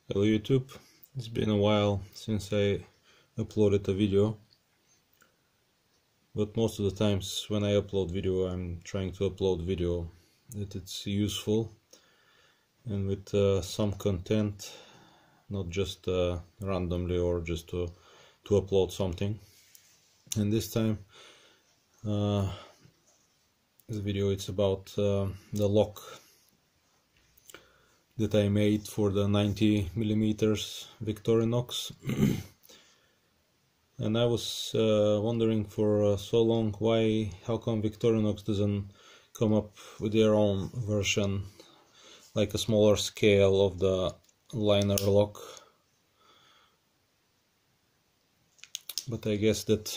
Hello YouTube, it's been a while since I uploaded a video, but most of the times when I upload video I'm trying to upload video that it's useful and with some content, not just randomly or just to upload something. And this time this video it's about the lock that I made for the 90mm Victorinox. And I was wondering for so long how come Victorinox doesn't come up with their own version, like a smaller scale of the liner lock. But I guess that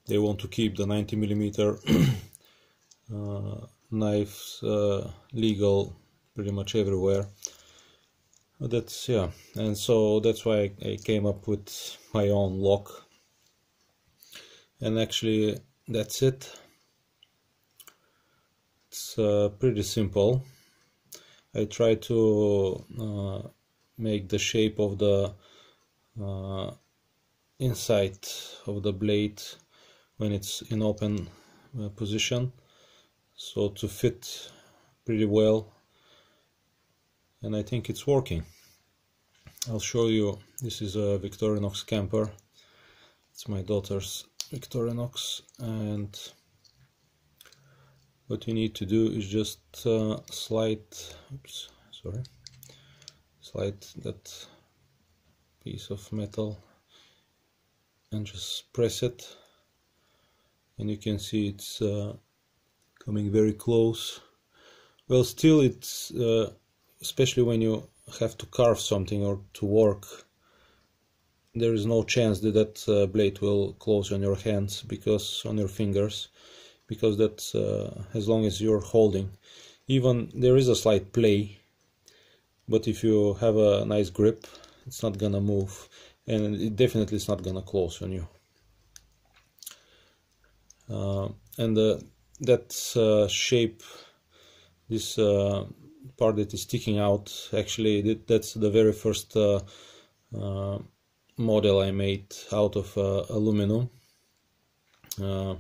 they want to keep the 90mm knives legal pretty much everywhere. That's and so that's why I came up with my own lock, and actually that's it. It's pretty simple. I try to make the shape of the inside of the blade when it's in open position, so to fit pretty well, and I think it's working. I'll show you. This is a Victorinox camper. It's my daughter's Victorinox, and what you need to do is just slide that piece of metal and just press it, and you can see it's coming very close. Well, still it's especially when you have to carve something or to work, there is no chance that that blade will close on your hands, because on your fingers, because that's as long as you're holding. Even there is a slight play, but if you have a nice grip, it's not gonna move, and it definitely is not gonna close on you. And that shape, this part that is sticking out, actually that's the very first model I made out of aluminum. The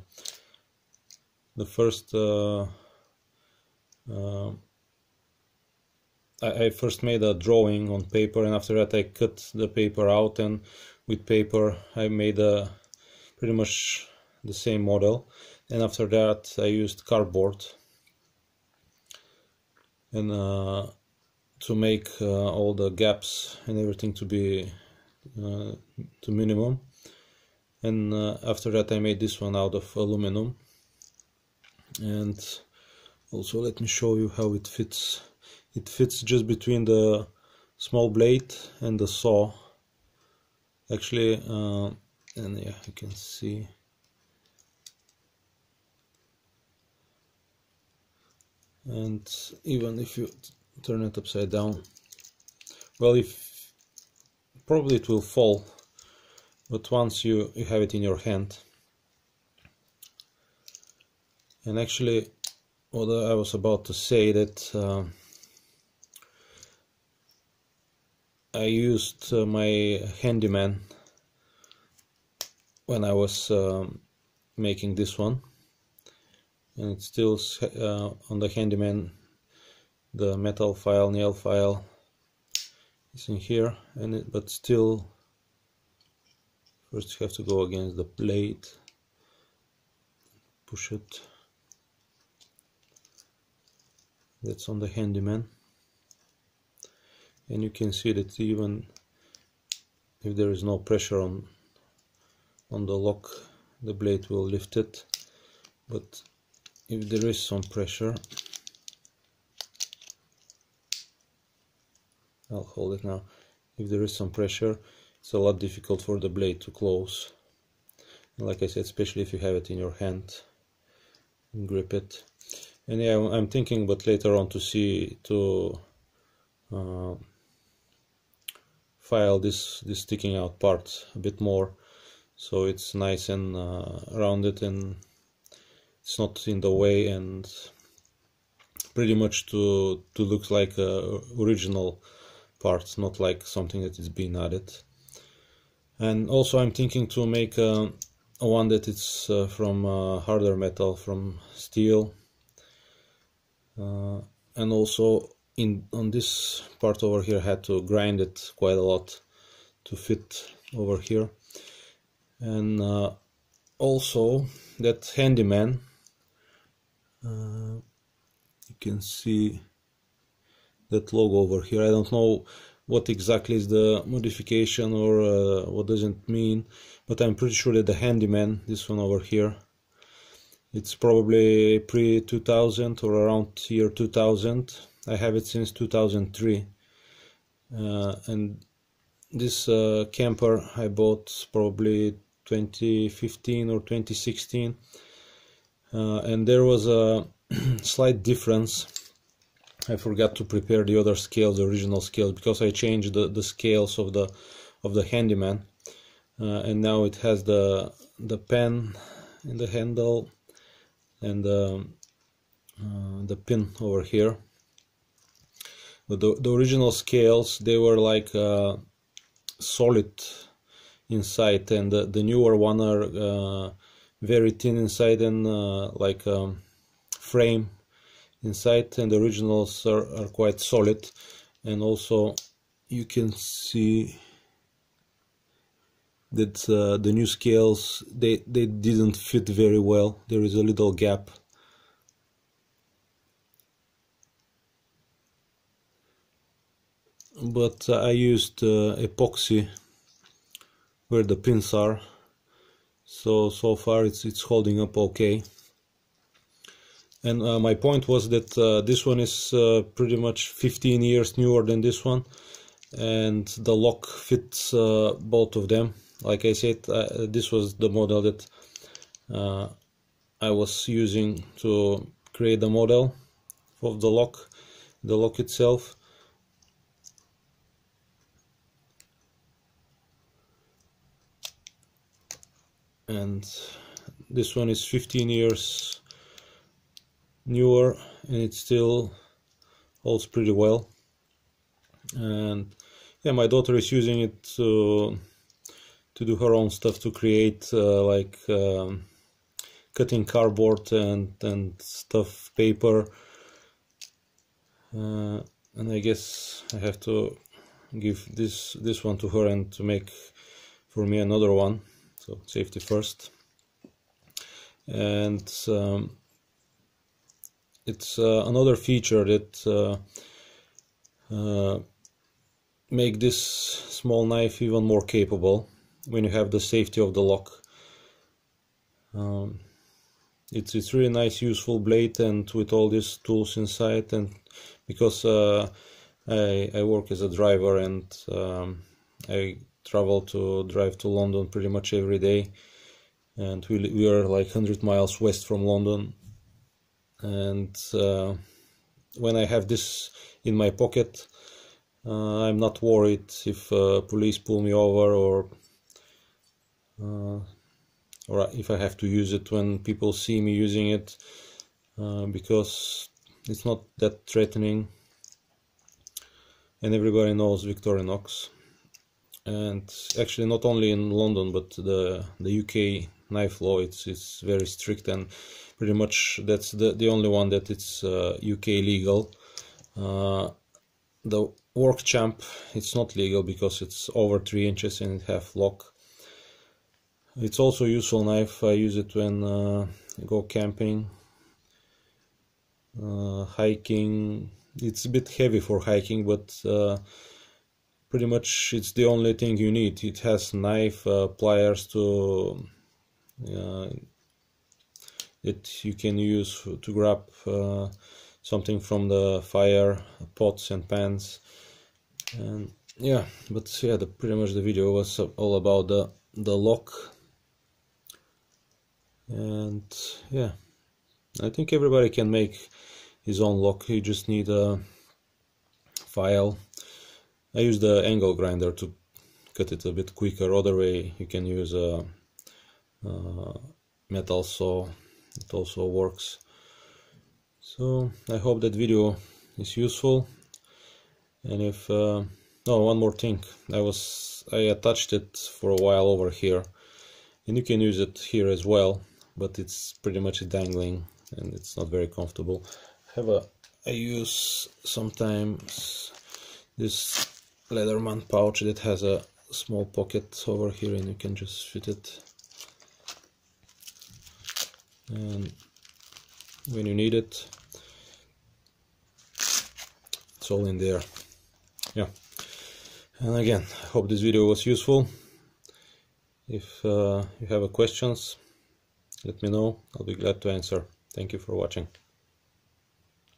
first I first made a drawing on paper, and after that I cut the paper out, and with paper I made pretty much the same model. And after that I used cardboard, and to make all the gaps and everything to be to minimum. And after that I made this one out of aluminum. And also let me show you how it fits. It fits just between the small blade and the saw, actually, and yeah, you can see. And even if you turn it upside down, well, probably it will fall, but once you have it in your hand. And actually, what I was about to say, that I used my handyman when I was making this one, and it's still on the handyman. The metal file, nail file is in here, and but still, first you have to go against the blade, push it. That's on the handyman, and you can see that even if there is no pressure on the lock, the blade will lift it. But if there is some pressure, I'll hold it now. If there is some pressure, it's a lot difficult for the blade to close. And like I said, especially if you have it in your hand and grip it. And yeah, I'm thinking, but later on to file this sticking out part a bit more, so it's nice and rounded, and it's not in the way, and pretty much to look like a original parts, not like something that is being added. And also I'm thinking to make a one that it's from harder metal, from steel, and also on this part over here I had to grind it quite a lot to fit over here. And also that handyman, you can see that logo over here. I don't know what exactly is the modification or what does it mean, but I'm pretty sure that the handyman, this one over here, it's probably pre-2000 or around year 2000. I have it since 2003, and this camper I bought probably 2015 or 2016, and there was a slight difference. I forgot to prepare the other scales, the original scales, because I changed the scales of the handyman, and now it has the pen in the handle and the pin over here. But the original scales, they were like solid inside, and the newer one are very thin inside and like frame inside, and the originals are quite solid. And also you can see that the new scales, they didn't fit very well. There is a little gap. But I used epoxy where the pins are, so far it's holding up okay. And my point was that this one is pretty much 15 years newer than this one, and the lock fits both of them. Like I said, this was the model that I was using to create the model of the lock itself. And this one is 15 years newer, and it still holds pretty well. And yeah, my daughter is using it to do her own stuff, to create like cutting cardboard and stuff, paper, and I guess I have to give this one to her and to make for me another one. So safety first. And it's another feature that make this small knife even more capable when you have the safety of the lock. It's really nice, useful blade, and with all these tools inside. And because I work as a driver, and I drive to London pretty much every day, and we are like 100 miles west from London. And when I have this in my pocket, I'm not worried if police pull me over, or if I have to use it when people see me using it, because it's not that threatening, and everybody knows Victorinox. And actually not only in London, but the UK knife law, it's very strict, and pretty much that's the only one that it's UK legal. The Work Champ, it's not legal because it's over 3 inches and it have lock. It's also a useful knife. I use it when I go camping, hiking. It's a bit heavy for hiking, but pretty much it's the only thing you need. It has knife, pliers to that you can use to grab something from the fire, pots and pans. And yeah, but yeah, pretty much the video was all about the lock. And yeah, I think everybody can make his own lock. You just need a file. I use the angle grinder to cut it a bit quicker. Other way, you can use a metal saw. It also works. So I hope that video is useful, and if Oh, one more thing. I attached it for a while over here, and you can use it here as well, but it's pretty much dangling and it's not very comfortable. I use sometimes this Leatherman pouch that has a small pocket over here, and you can just fit it, and when you need it, it's all in there. Yeah. And again, I hope this video was useful. If you have questions, let me know. I'll be glad to answer. Thank you for watching.